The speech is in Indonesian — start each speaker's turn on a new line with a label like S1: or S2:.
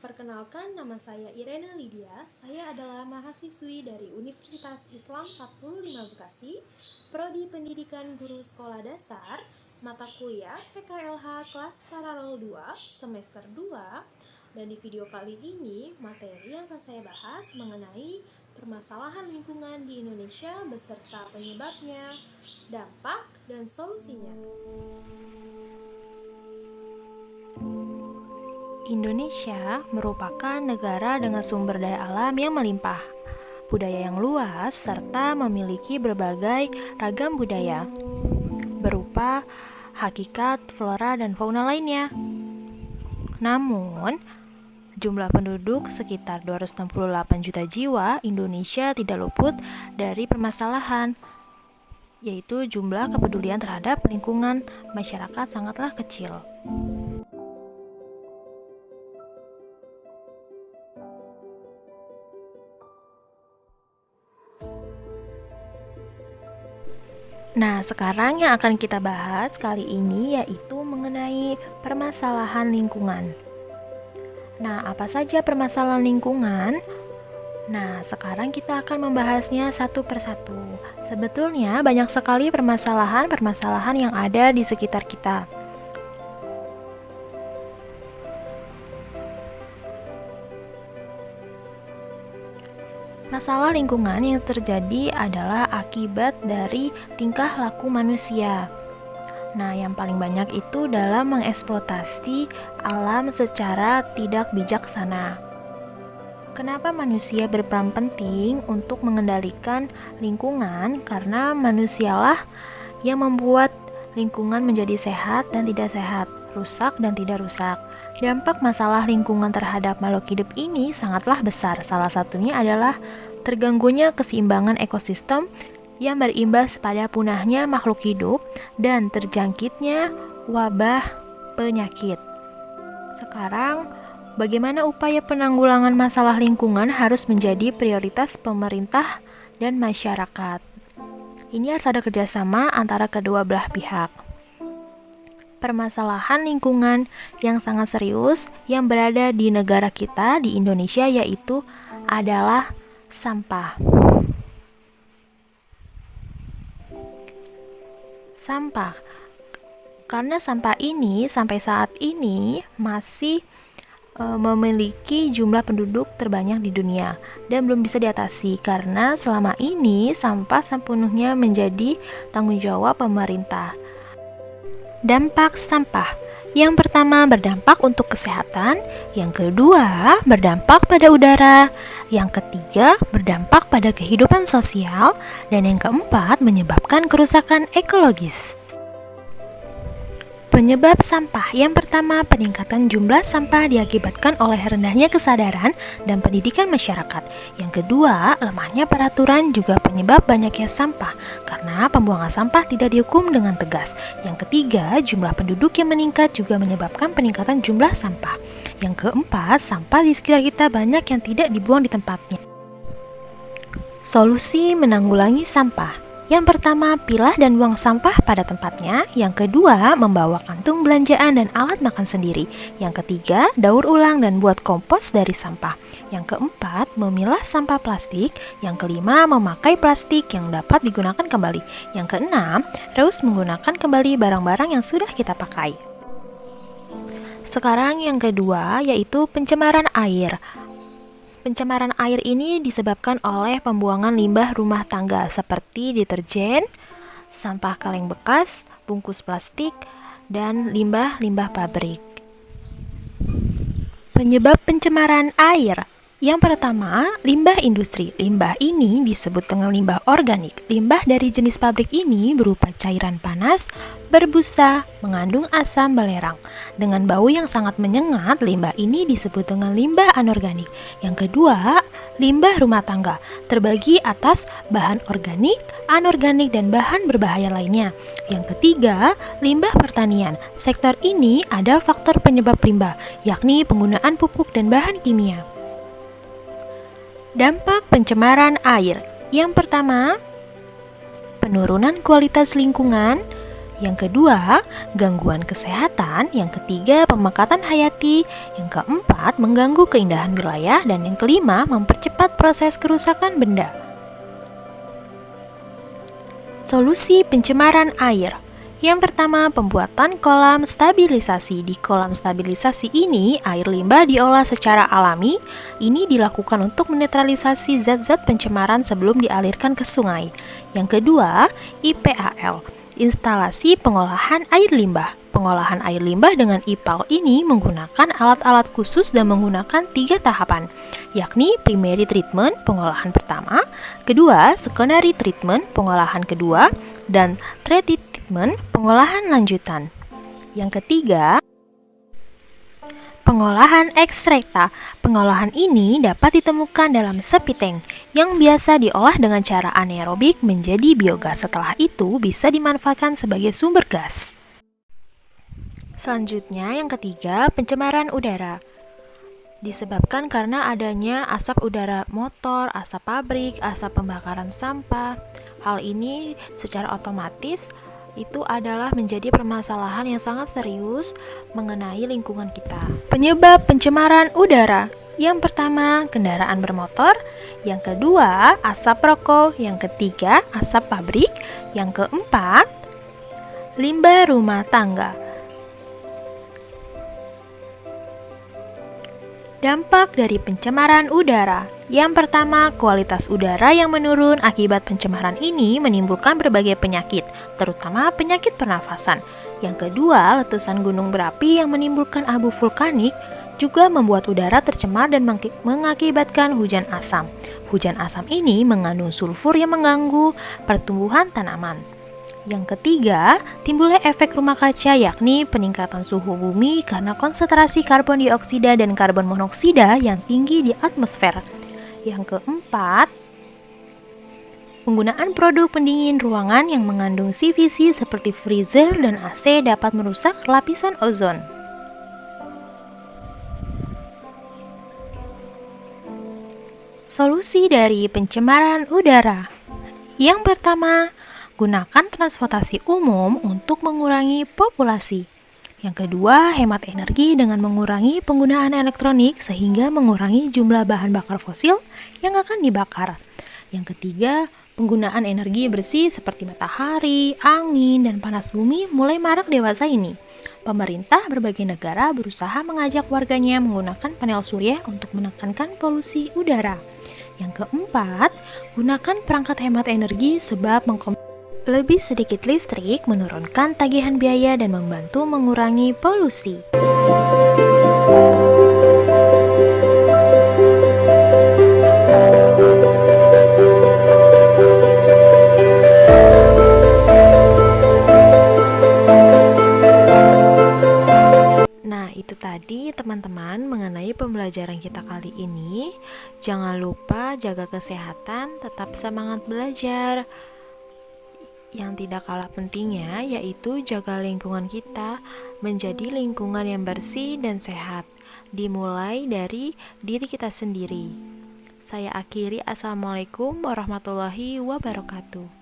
S1: Perkenalkan, nama saya Irena Lydia. Saya adalah mahasiswi dari Universitas Islam 45 Bekasi, Prodi Pendidikan Guru Sekolah Dasar, mata kuliah PKLH kelas paralel 2, semester 2. Dan di video kali ini, materi yang akan saya bahas mengenai permasalahan lingkungan di Indonesia beserta penyebabnya, dampak, dan solusinya.
S2: Indonesia merupakan negara dengan sumber daya alam yang melimpah, budaya yang luas, serta memiliki berbagai ragam budaya, berupa hakikat, flora, dan fauna lainnya. Namun, jumlah penduduk sekitar 268 juta jiwa, Indonesia tidak luput dari permasalahan, yaitu jumlah kepedulian terhadap lingkungan masyarakat sangatlah kecil. Nah, sekarang yang akan kita bahas kali ini yaitu mengenai permasalahan lingkungan. Nah, apa saja permasalahan lingkungan? Nah, sekarang kita akan membahasnya satu persatu. Sebetulnya banyak sekali permasalahan-permasalahan yang ada di sekitar kita. Masalah lingkungan yang terjadi adalah akibat dari tingkah laku manusia. Nah, yang paling banyak itu dalam mengeksploitasi alam secara tidak bijaksana. Kenapa manusia berperan penting untuk mengendalikan lingkungan? Karena manusialah yang membuat lingkungan menjadi sehat dan tidak sehat, rusak dan tidak rusak. Dampak masalah lingkungan terhadap makhluk hidup ini sangatlah besar. Salah satunya adalah terganggunya keseimbangan ekosistem yang berimbas pada punahnya makhluk hidup dan terjangkitnya wabah penyakit. Sekarang, bagaimana upaya penanggulangan masalah lingkungan harus menjadi prioritas pemerintah dan masyarakat. Ini harus ada kerjasama antara kedua belah pihak. Permasalahan lingkungan yang sangat serius yang berada di negara kita, di Indonesia, yaitu adalah sampah. Sampah. Karena sampah ini sampai saat ini masih memiliki jumlah penduduk terbanyak di dunia dan belum bisa diatasi karena selama ini sampah sepenuhnya menjadi tanggung jawab pemerintah. Dampak sampah. Yang pertama berdampak untuk kesehatan, yang kedua berdampak pada udara, yang ketiga berdampak pada kehidupan sosial, dan yang keempat menyebabkan kerusakan ekologis. Penyebab sampah. Yang pertama, peningkatan jumlah sampah diakibatkan oleh rendahnya kesadaran dan pendidikan masyarakat. Yang kedua, lemahnya peraturan juga penyebab banyaknya sampah karena pembuangan sampah tidak dihukum dengan tegas. Yang ketiga, jumlah penduduk yang meningkat juga menyebabkan peningkatan jumlah sampah. Yang keempat, sampah di sekitar kita banyak yang tidak dibuang di tempatnya. Solusi menanggulangi sampah. Yang pertama, pilah dan buang sampah pada tempatnya. Yang kedua, membawa kantung belanjaan dan alat makan sendiri. Yang ketiga, daur ulang dan buat kompos dari sampah. Yang keempat, memilah sampah plastik. Yang kelima, memakai plastik yang dapat digunakan kembali. Yang keenam, terus menggunakan kembali barang-barang yang sudah kita pakai. Sekarang yang kedua, yaitu pencemaran air. Pencemaran air ini disebabkan oleh pembuangan limbah rumah tangga seperti deterjen, sampah kaleng bekas, bungkus plastik, dan limbah-limbah pabrik. Penyebab pencemaran air. Yang pertama, limbah industri. Limbah ini disebut dengan limbah organik. Limbah dari jenis pabrik ini berupa cairan panas, berbusa, mengandung asam belerang. Dengan bau yang sangat menyengat, limbah ini disebut dengan limbah anorganik. Yang kedua, limbah rumah tangga. Terbagi atas bahan organik, anorganik, dan bahan berbahaya lainnya. Yang ketiga, limbah pertanian. Sektor ini ada faktor penyebab limbah, yakni penggunaan pupuk dan bahan kimia. Dampak pencemaran air. Yang pertama, penurunan kualitas lingkungan. Yang kedua, gangguan kesehatan. Yang ketiga, pemekatan hayati. Yang keempat, mengganggu keindahan wilayah. Dan yang kelima, mempercepat proses kerusakan benda. Solusi pencemaran air. Yang pertama, pembuatan kolam stabilisasi. Di kolam stabilisasi ini, air limbah diolah secara alami. Ini dilakukan untuk menetralisasi zat-zat pencemaran sebelum dialirkan ke sungai. Yang kedua, IPAL, instalasi pengolahan air limbah. Pengolahan air limbah dengan IPAL ini menggunakan alat-alat khusus dan menggunakan 3 tahapan, yakni primary treatment, pengolahan pertama, kedua, secondary treatment, pengolahan kedua, dan third treatment, pengolahan lanjutan. Yang ketiga, pengolahan ekstrakta. Pengolahan ini dapat ditemukan dalam sepi tank yang biasa diolah dengan cara anaerobik menjadi biogas. Setelah itu bisa dimanfaatkan sebagai sumber gas. Selanjutnya yang ketiga, pencemaran udara. Disebabkan karena adanya asap udara motor, asap pabrik, asap pembakaran sampah. Hal ini secara otomatis itu adalah menjadi permasalahan yang sangat serius mengenai lingkungan kita. Penyebab pencemaran udara. Yang pertama, kendaraan bermotor. Yang kedua, asap rokok. Yang ketiga, asap pabrik. Yang keempat, limbah rumah tangga. Dampak dari pencemaran udara. Yang pertama, kualitas udara yang menurun akibat pencemaran ini menimbulkan berbagai penyakit, terutama penyakit pernafasan. Yang kedua, letusan gunung berapi yang menimbulkan abu vulkanik juga membuat udara tercemar dan mengakibatkan hujan asam. Hujan asam ini mengandung sulfur yang mengganggu pertumbuhan tanaman. Yang ketiga, timbulnya efek rumah kaca, yakni peningkatan suhu bumi karena konsentrasi karbon dioksida dan karbon monoksida yang tinggi di atmosfer. Yang keempat, penggunaan produk pendingin ruangan yang mengandung CVC seperti freezer dan AC dapat merusak lapisan ozon. Solusi dari pencemaran udara. Yang pertama, gunakan transportasi umum untuk mengurangi populasi. Yang kedua, hemat energi dengan mengurangi penggunaan elektronik sehingga mengurangi jumlah bahan bakar fosil yang akan dibakar. Yang ketiga, penggunaan energi bersih seperti matahari, angin, dan panas bumi mulai marak dewasa ini. Pemerintah berbagai negara berusaha mengajak warganya menggunakan panel surya untuk menekankan polusi udara. Yang keempat, gunakan perangkat hemat energi sebab lebih sedikit listrik, menurunkan tagihan biaya dan membantu mengurangi polusi. Nah, itu tadi teman-teman mengenai pembelajaran kita kali ini. Jangan lupa jaga kesehatan, tetap semangat belajar. Yang tidak kalah pentingnya yaitu jaga lingkungan kita menjadi lingkungan yang bersih dan sehat, dimulai dari diri kita sendiri. Saya akhiri, Assalamualaikum warahmatullahi wabarakatuh.